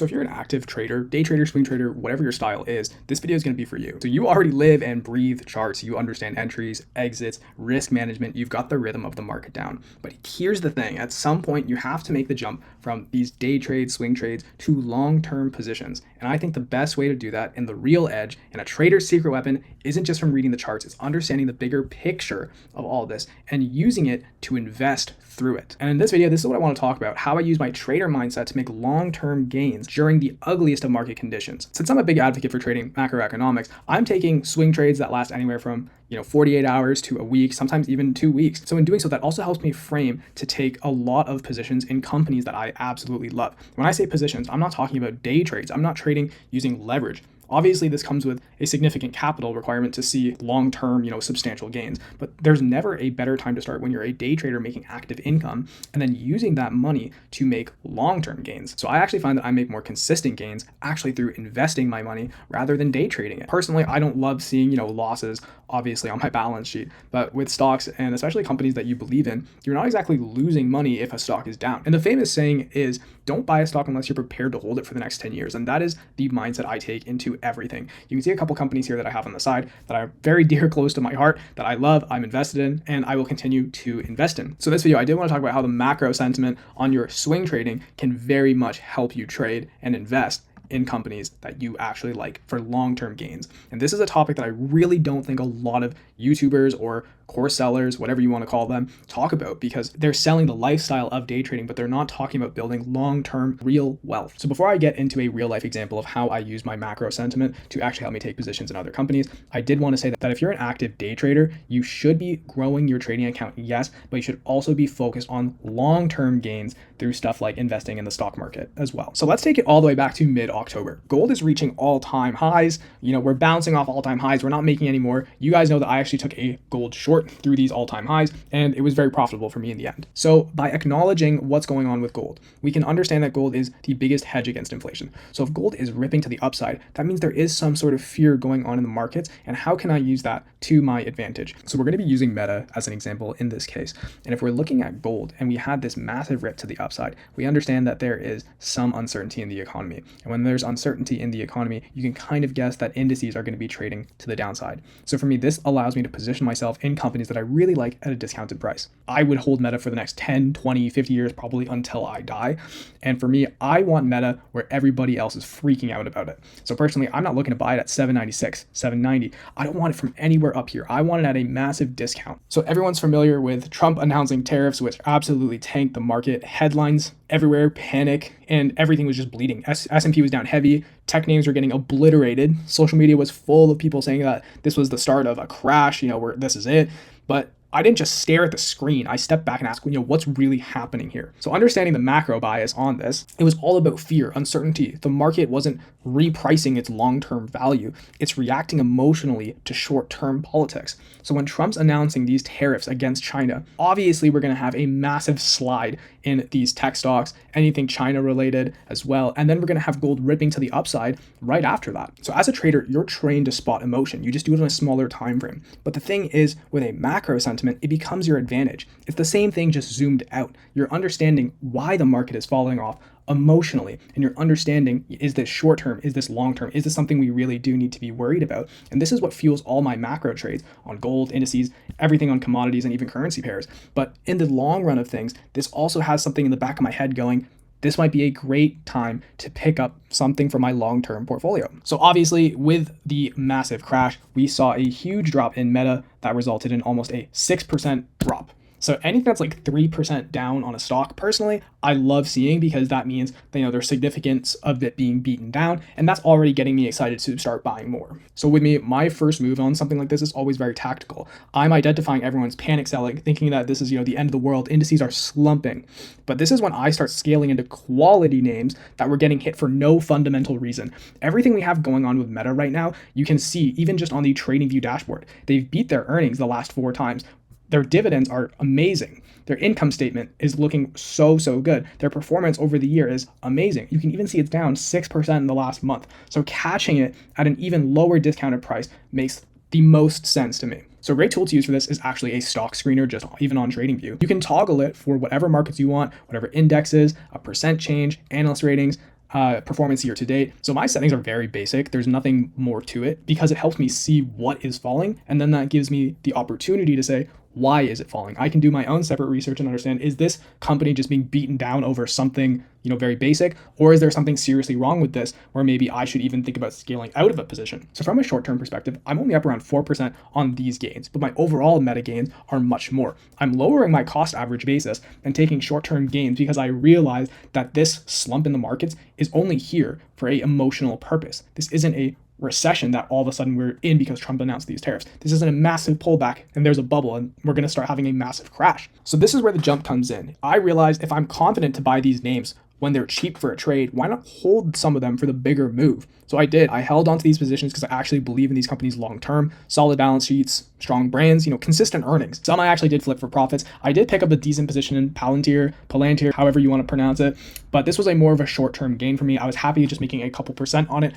So if you're an active trader, day trader, swing trader, whatever your style is, this video is going to be for you. So you already live and breathe charts. You understand entries, exits, risk management. You've got the rhythm of the market down. But here's the thing. At some point, you have to make the jump from these day trades, swing trades to long-term positions. And I think the best way to do that and the real edge and a trader's secret weapon isn't just from reading the charts. It's understanding the bigger picture of all this and using it to invest through it. And in this video, this is what I want to talk about, how I use my trader mindset to make long-term gains during the ugliest of market conditions. Since I'm a big advocate for trading macroeconomics, I'm taking swing trades that last anywhere from 48 hours to a week, sometimes even 2 weeks. So in doing so, that also helps me frame to take a lot of positions in companies that I absolutely love. When I say positions, I'm not talking about day trades. I'm not trading using leverage. Obviously, this comes with a significant capital requirement to see long-term, substantial gains. But there's never a better time to start when you're a day trader making active income and then using that money to make long-term gains. So I actually find that I make more consistent gains actually through investing my money rather than day trading it. Personally, I don't love seeing, losses obviously on my balance sheet, but with stocks and especially companies that you believe in, you're not exactly losing money if a stock is down. And the famous saying is, don't buy a stock unless you're prepared to hold it for the next 10 years. And that is the mindset I take into everything. You can see a couple companies here that I have on the side that are very dear close to my heart, that I love, I'm invested in, and I will continue to invest in. So this video, I did want to talk about how the macro sentiment on your swing trading can very much help you trade and invest in companies that you actually like for long-term gains. And this is a topic that I really don't think a lot of YouTubers or course sellers, whatever you want to call them, talk about, because they're selling the lifestyle of day trading, but they're not talking about building long-term real wealth. So before I get into a real life example of how I use my macro sentiment to actually help me take positions in other companies, I did want to say that if you're an active day trader, you should be growing your trading account, yes, but you should also be focused on long-term gains through stuff like investing in the stock market as well. So let's take it all the way back to mid-October. Gold is reaching all-time highs. We're bouncing off all-time highs. We're not making any more. You guys know that I actually took a gold short through these all-time highs, and it was very profitable for me in the end. So by acknowledging what's going on with gold, we can understand that gold is the biggest hedge against inflation. So if gold is ripping to the upside, that means there is some sort of fear going on in the markets, and how can I use that to my advantage? So we're going to be using Meta as an example in this case. And if we're looking at gold and we had this massive rip to the upside, we understand that there is some uncertainty in the economy. And when there's uncertainty in the economy, you can kind of guess that indices are going to be trading to the downside. So for me, this allows me to position myself in companies that I really like at a discounted price. I would hold Meta for the next 10, 20, 50 years, probably until I die. And for me, I want Meta where everybody else is freaking out about it. So personally, I'm not looking to buy it at 796, 790. I don't want it from anywhere up here. I want it at a massive discount. So everyone's familiar with Trump announcing tariffs, which absolutely tanked the market. Headlines everywhere, panic, and everything was just bleeding. S&P was down heavy. Tech names were getting obliterated. Social media was full of people saying that this was the start of a crash, where this is it. But I didn't just stare at the screen. I stepped back and asked, what's really happening here? So understanding the macro bias on this, it was all about fear, uncertainty. The market wasn't repricing its long-term value. It's reacting emotionally to short-term politics. So when Trump's announcing these tariffs against China, obviously we're going to have a massive slide in these tech stocks, anything China related as well. And then we're going to have gold ripping to the upside right after that. So as a trader, you're trained to spot emotion. You just do it on a smaller time frame. But the thing is, with a macro sentiment, it becomes your advantage. It's the same thing, just zoomed out. You're understanding why the market is falling off emotionally, and you're understanding, is this short term, is this long term, is this something we really do need to be worried about? And this is what fuels all my macro trades on gold, indices, everything on commodities, and even currency pairs. But in the long run of things, this also has something in the back of my head going, this might be a great time to pick up something for my long-term portfolio. So obviously with the massive crash, we saw a huge drop in Meta that resulted in almost a 6% drop. So anything that's like 3% down on a stock, personally, I love seeing, because that means there's significance of it being beaten down, and that's already getting me excited to start buying more. So with me, my first move on something like this is always very tactical. I'm identifying everyone's panic selling, thinking that this is the end of the world, indices are slumping. But this is when I start scaling into quality names that were getting hit for no fundamental reason. Everything we have going on with Meta right now, you can see even just on the TradingView dashboard. They've beat their earnings the last 4 times. Their dividends are amazing. Their income statement is looking so good. Their performance over the year is amazing. You can even see it's down 6% in the last month. So catching it at an even lower discounted price makes the most sense to me. So a great tool to use for this is actually a stock screener, just even on TradingView. You can toggle it for whatever markets you want, whatever indexes, a percent change, analyst ratings, performance year to date. So my settings are very basic. There's nothing more to it because it helps me see what is falling. And then that gives me the opportunity to say, why is it falling? I can do my own separate research and understand, is this company just being beaten down over something, very basic, or is there something seriously wrong with this where maybe I should even think about scaling out of a position? So from a short-term perspective, I'm only up around 4% on these gains, but my overall meta gains are much more. I'm lowering my cost average basis and taking short-term gains because I realize that this slump in the markets is only here for a emotional purpose. This isn't a recession that all of a sudden we're in because Trump announced these tariffs. This isn't a massive pullback and there's a bubble and we're going to start having a massive crash. So this is where the jump comes in. I realized if I'm confident to buy these names when they're cheap for a trade, why not hold some of them for the bigger move? So I did. I held onto these positions because I actually believe in these companies long term, solid balance sheets, strong brands, consistent earnings. Some I actually did flip for profits. I did pick up a decent position in Palantir, however you want to pronounce it, but this was more of a short-term gain for me. I was happy just making a couple percent on it.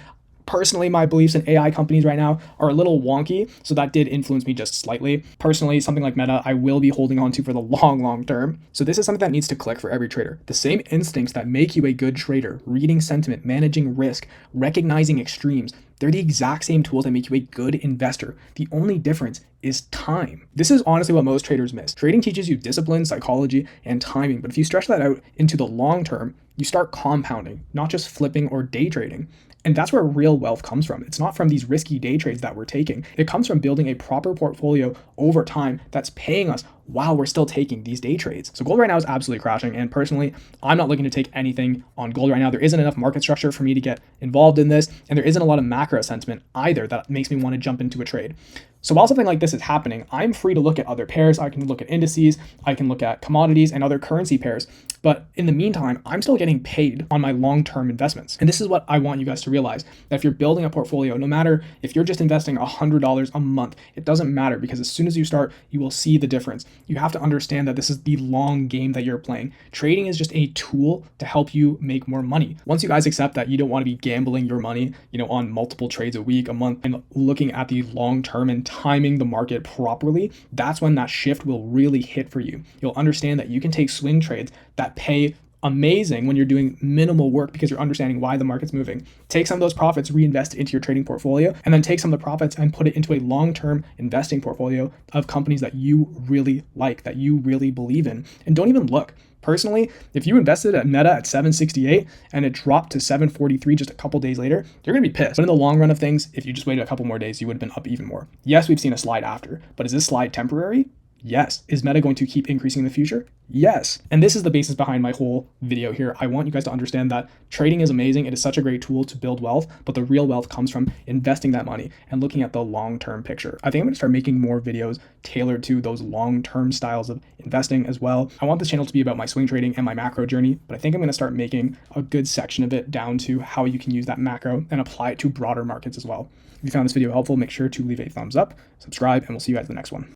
Personally, my beliefs in AI companies right now are a little wonky, so that did influence me just slightly. Personally, something like Meta, I will be holding on to for the long term. So this is something that needs to click for every trader. The same instincts that make you a good trader, reading sentiment, managing risk, recognizing extremes, they're the exact same tools that make you a good investor. The only difference is time. This is honestly what most traders miss. Trading teaches you discipline, psychology, and timing, but if you stretch that out into the long term, you start compounding, not just flipping or day trading. And that's where real wealth comes from. It's not from these risky day trades that we're taking. It comes from building a proper portfolio over time that's paying us while we're still taking these day trades. So gold right now is absolutely crashing. And personally, I'm not looking to take anything on gold right now. There isn't enough market structure for me to get involved in this. And there isn't a lot of macro sentiment either that makes me want to jump into a trade. So while something like this is happening, I'm free to look at other pairs. I can look at indices, I can look at commodities and other currency pairs. But in the meantime, I'm still getting paid on my long-term investments. And this is what I want you guys to realize, that if you're building a portfolio, no matter if you're just investing $100 a month, it doesn't matter, because as soon as you start, you will see the difference. You have to understand that this is the long game that you're playing. Trading is just a tool to help you make more money. Once you guys accept that you don't want to be gambling your money, on multiple trades a week, a month, and looking at the long term and timing the market properly, that's when that shift will really hit for you. You'll understand that you can take swing trades that pay amazing when you're doing minimal work because you're understanding why the market's moving. Take some of those profits, reinvest into your trading portfolio, and then take some of the profits and put it into a long-term investing portfolio of companies that you really like, that you really believe in. And don't even look. Personally, if you invested at Meta at 768 and it dropped to 743 just a couple days later, you're going to be pissed. But in the long run of things, if you just waited a couple more days, you would have been up even more. Yes, we've seen a slide after, but is this slide temporary? Yes. Is Meta going to keep increasing in the future? Yes. And this is the basis behind my whole video here. I want you guys to understand that trading is amazing. It is such a great tool to build wealth, but the real wealth comes from investing that money and looking at the long-term picture. I think I'm going to start making more videos tailored to those long-term styles of investing as well. I want this channel to be about my swing trading and my macro journey, but I think I'm going to start making a good section of it down to how you can use that macro and apply it to broader markets as well. If you found this video helpful, make sure to leave a thumbs up, subscribe, and we'll see you guys in the next one.